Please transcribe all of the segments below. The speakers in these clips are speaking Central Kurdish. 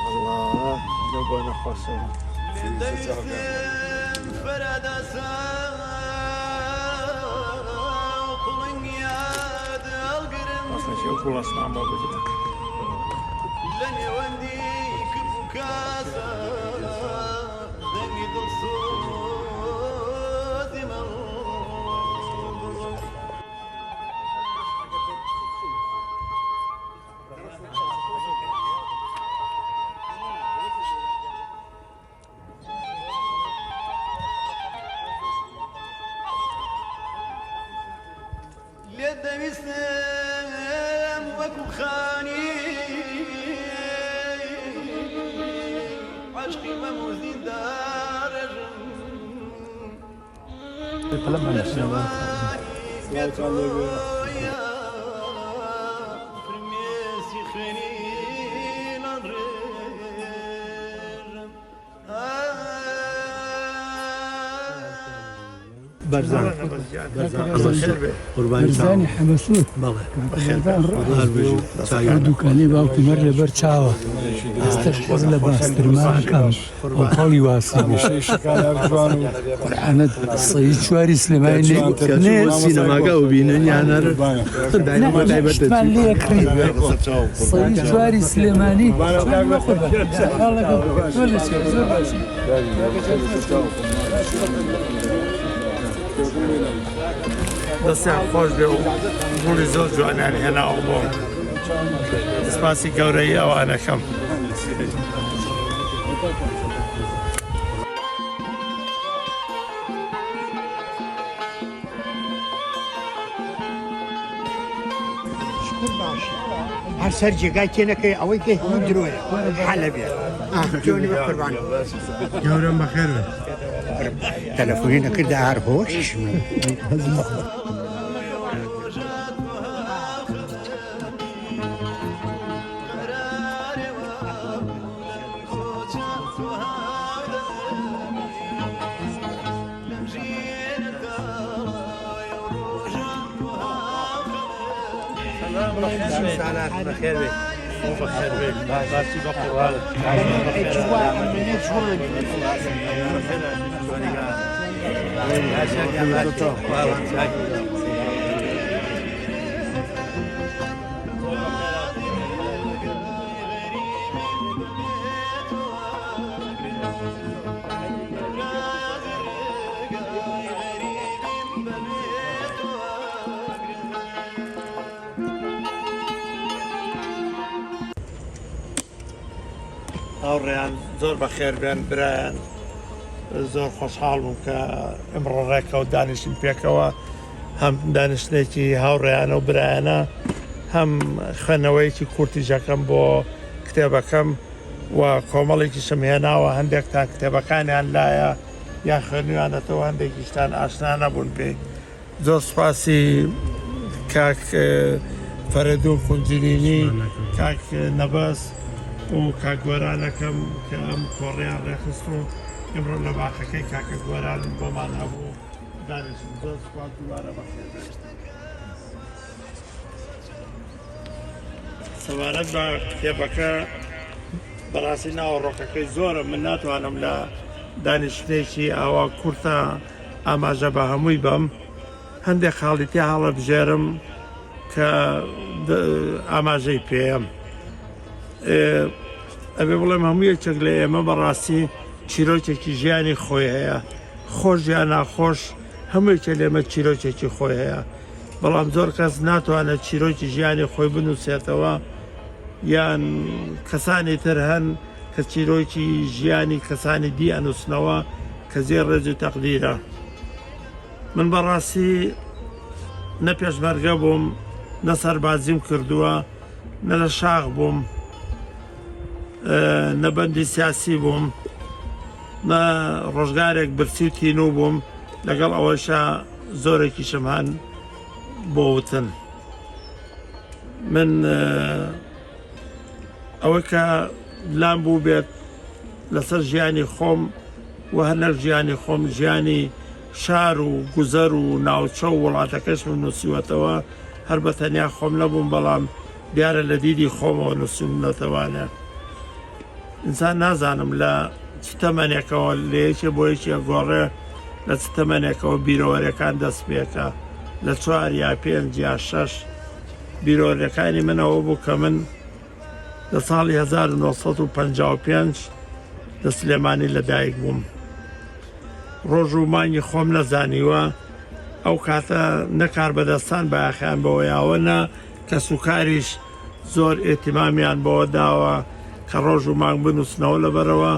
الله نبغى نخلصها. أصلاً شيء كل أصنع ما بجد. لن يودي كفكاسة دني دلصوت ليد مسلم وكو خاني عشقي مموزين دارج برزاني حبسوت دوكاني باوكي مرة برشاوة استشهد لباس ترماها كام وطالي واسي قرآن الصيد شواري سليماني سينما قاو بينن يعني اشتمان لي يكري صيد شواري سليماني دەستیان خۆش بێ و ڕووی زۆر جوانیان هێناوە بۆ سپاسی گەورەی ئەوانەکەم. هر سر جگای تینکه اوی که دروه حلبیه جونی بقربان گەورەم بەخێر بێ. تلفونی نکرده هر هوش سالات بخير بك وبخير بك باسي بقرال اجواء من اجوان هاوڕێیان زۆر بەخێر بێن برایان زۆر خۆشحاڵ بووم کە ئەمڕۆ ڕێکەوت دانیشتین پێکەوە هەم دانیشتێکی هاوڕێیانە و برایانە هەم خوێنەوەیەکی کورتیژەکەم بۆ کتێبەکەم و کۆمەڵێکی شم هێناوە هەندێکتان کتێبەکانیان لایە یان خوێنویانەتەوە هەندێکیشتان ئاشنا نەبوون پێی. زۆر سوپاسی کاک فەرەدوون کونجلینی کاک نەبەس و کاک گۆرانەکەم کە ئەم کۆڕیان ڕێخست و ئەمڕۆ لە باخەکەی کاکە گۆران بۆمان هەبوو دانیشتن. زۆر سوپاس دووبارە بەخێر بێت. سەبارەت بە کتێبەکە بەڕاستی ناوەڕۆکەکەی زۆرە، من ناتوانم لە دانیشتێکی ئاوا کورتە ئاماژە بە هەمووی بەم هەندێک خاڵیتی هەڵە بژێرم کە ئاماژەی پێم. ئەبێ بڵێم هەموو یەکێک لە ئێمە بەڕاستی چیرۆکێکی ژیانی خۆی هەیە، خۆش یان ناخۆش هەموویەکێ لێمە چیرۆکێکی خۆی هەیە، بەڵام زۆر کەس ناتوانێت چیرۆکی ژیانی خۆی بنووسێتەوە یان کەسانی تر هەن کە چیرۆکی ژیانی کەسانی دی ئەنووسنەوە کە زێر ڕێز و تەقدیرە. من بەڕاستی نە پێشمەرگە بووم، نە سەربازیم کردووە، نە لە شاخ بووم، نە بەندی سیاسی بووم، نە ڕۆژگارێک برسی و تینوو بووم، لەگەڵ ئەوەشە زۆرێکیشم هەن بۆ وتن. من ئەوەی کە لام بوو بێت لەسەر ژیانی خۆم و هەرنەک ژیانی خۆم ژیانی شار و گوزەر و ناوچە و وڵاتەکەشم نووسیوەتەوە هەر بە تەنیا خۆم نەبووم بەڵام دیارە لە دیدی خۆمەوە نووسیمەتەوانە ئینسان نازانم لە چ تەمەنێکەوە لە یەکێ بۆ یەکێ گۆڕێ لە چ تەمەنێکەوە بیرۆوەریەکان دەست پێکە لە 4 یا 5 یا 6 بیرۆوەریەکانی منەوە بوو کە من لە ساڵی 1955 لە سلێمانی لەدایک بووم ڕۆژ و مانگی خۆم نەزانیوە ئەو کاتە نەکار بەدەستان بەیاخیان بەوەیاوە نە کە سوکاریش زۆر ئێتیمامیان بەوە داوە کە ڕۆژ و مانگ بنووسنەوە لەبەرەوە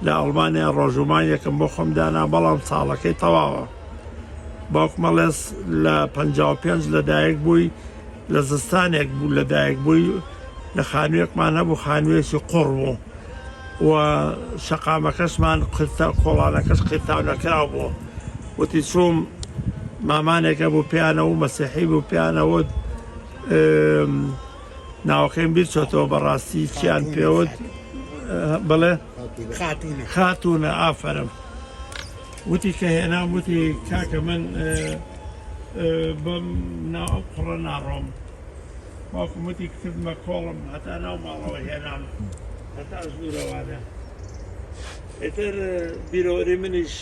لە ئەڵمانیا ڕۆژومان یەکەم بۆ خۆم دانا بەڵام ساڵەکەی تەواوە باوکمەڵێس لە 55 لەدایک بووی لە زستانێک بوو لەدایک بووی لە خانوویەکمان هەبوو خانوویەکی قوڕ بوو و شەقامەکەشمان کۆڵانەکەش قیتاونەکراو بوو وتی چووم مامانێکە بوو پیانەوە مەسیحی بوو پیانەوە ناوەکەیم بیر چۆتەوە بەڕاستی چیان پێوت بڵێ خاتونە ئافرم وتی کە هێنام وتی کاکە من بەم ناو قڕە ناڕۆم باوکم وتی کردمە کۆڵم هەتا ناو ماڵەوە هێنام هەتا ژوورەوانە ئیتر بیرۆری منیش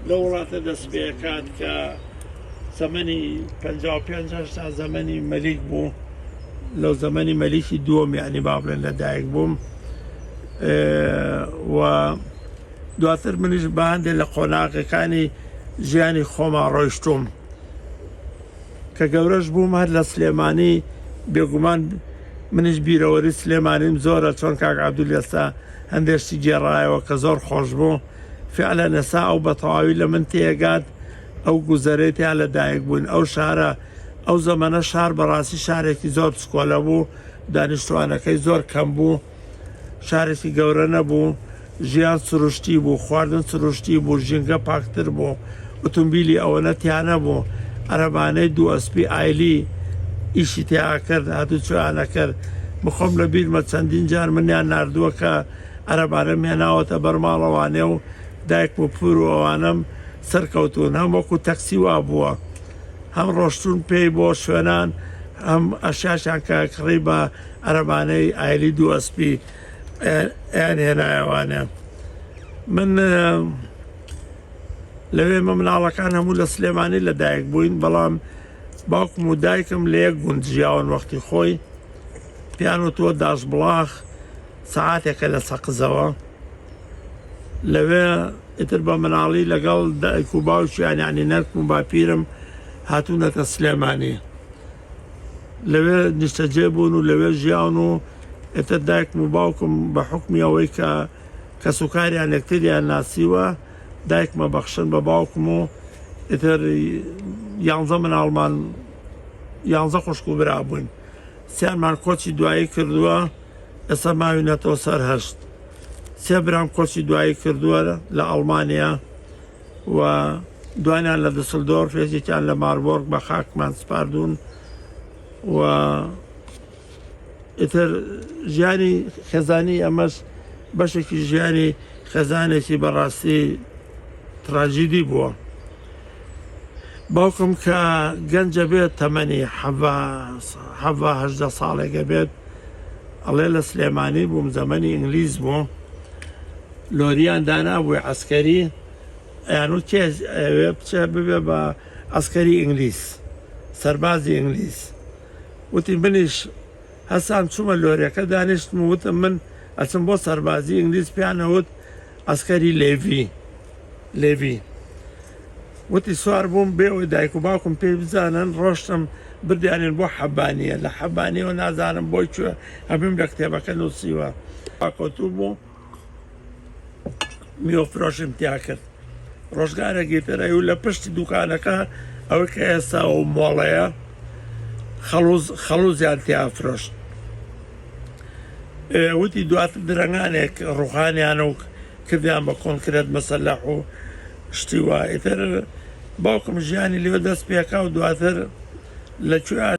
لە وڵاتە دەست پێکات کە زەمەنی 55 تا زەمەنی مەلیک بوو لەو زەمەنی مەلیکی دووەم یعنی با بڵێن لەدایک بووم و دواتر منیش بە هەندێک لە قۆناغەکانی ژیانی خۆما ڕۆیشتوم کە گەورەش بووم هەر لە سلێمانی بێگومان منیش بیرەوەری سلێمانیم زۆرە چۆن کاک عەبدول ئێستا هەندێشتی گێڕایەوە کە زۆر خۆش بوو فعلەن ئێستا ئەو بەتەواوی لە من تێگات ئەو گوزەرەی تیا لەدایک بوون ئەو شارە ئەو زەمەنە شار بەڕاستی شارێکی زۆر پسکۆلە بوو دانیشتوانەکەی زۆر کەم بوو شارێکی گەورە نەبوو ژیان سروشتی بوو خواردن سروشتی بوو ژینگە پاکتر بوو ئۆتۆمبیلی ئەوە نەتیانە بوو عەرەبانەی دوو ئەسپی ئایلی ئیشی تیا کرد هاتوو چۆیانە کرد بخۆم لە بیرمە چەندین جار منیان ناردووە کە عەرەبانە مێناوەتە بەرماڵەوانێ و دایک و پور و ئەوانم سەرکەوتون هەم وەکو تەکسی وا بووە هەم ڕۆشتون پێی بۆ شوێنان هەم ئەشاشان کە کڕی بە عەرەبانەی ئایلی دوو ئەسپی ئەیان هێنایەوانە من لەوێ مەمناڵەکان هەموو لە سلێمانی لەدایک بووین بەڵام باوکم و دایکم لە یەک گوند ژیاون وەختی خۆی پیان وتووە داشبڵاخ سەعاتێکە لە سەقزەوە لەوێ ئیتر بە مناڵی لەگەڵ دایک و باوکیان یعنی نەرک و باپیرم هاتوونەتە سلێمانی لەوێ نیشتەجێ بوون و لەوێ ژیان و ئێتر دایکم و باوکم بە حکمی ئەوەی کە سوکاریان یەکتریان ناسیوە دایکمە بەخشن بە باوکم و ئیتر 11 مناڵمان 11 خوشک و برا بووین سیانمان کۆچی دوایی کردووە ئێستا ماوینەتەوە سەر 8 سێ برام کۆچی دوایی کردووە لە ئەڵمانیا و دوانیان لە دسلدۆرف یەکێکیان لە ماربۆرگ بە خاکمان سپاردوون و ئیتر ژیانی خێزانی ئەمەش بەشێکی ژیانی خێزانێکی بەڕاستی تراژیدی بووە باوکم کە گەنجە بێت تەمەنی 17 ساڵێکە بێت ئەڵێ لە سلێمانی بووم زەمەنی ئینگلیز بوو لۆریان دانابووی عەسکەری یانوت کێ بچێ ببێ بە عەسکەری ئینگلیز سەربازی ئینگلیز وتی منیش هەسان چوومە لۆریەکە دانیشتم وتم من ئەچم بۆ سەربازی ئینگلیز پیانەوت عەسکەری لێڤی وتی سوار بووم بێەوەی دایک و باوکم پێی بزانن ڕۆشتم بردیانێن بۆ حەبانیە لە حەبانیەوە نازانم بۆی کوێ هەبیم لە کتێبەکە نووسیوە کۆتوو بوو میوەفرۆشم تیا کرد ڕۆژگارێکی ترەی و لە پشتی دوکانەکە ئەوەی کە ئێستا و مۆڵەیە خەڵوزیان تیا فرۆشت وتی دواتر درەنگانێک ڕوخانیان و کردیان بە کۆنکرێت مەسەلەح و شتی وایتر باوکم ژیانی لێوە دەست پێکا و دواتر لەکوێ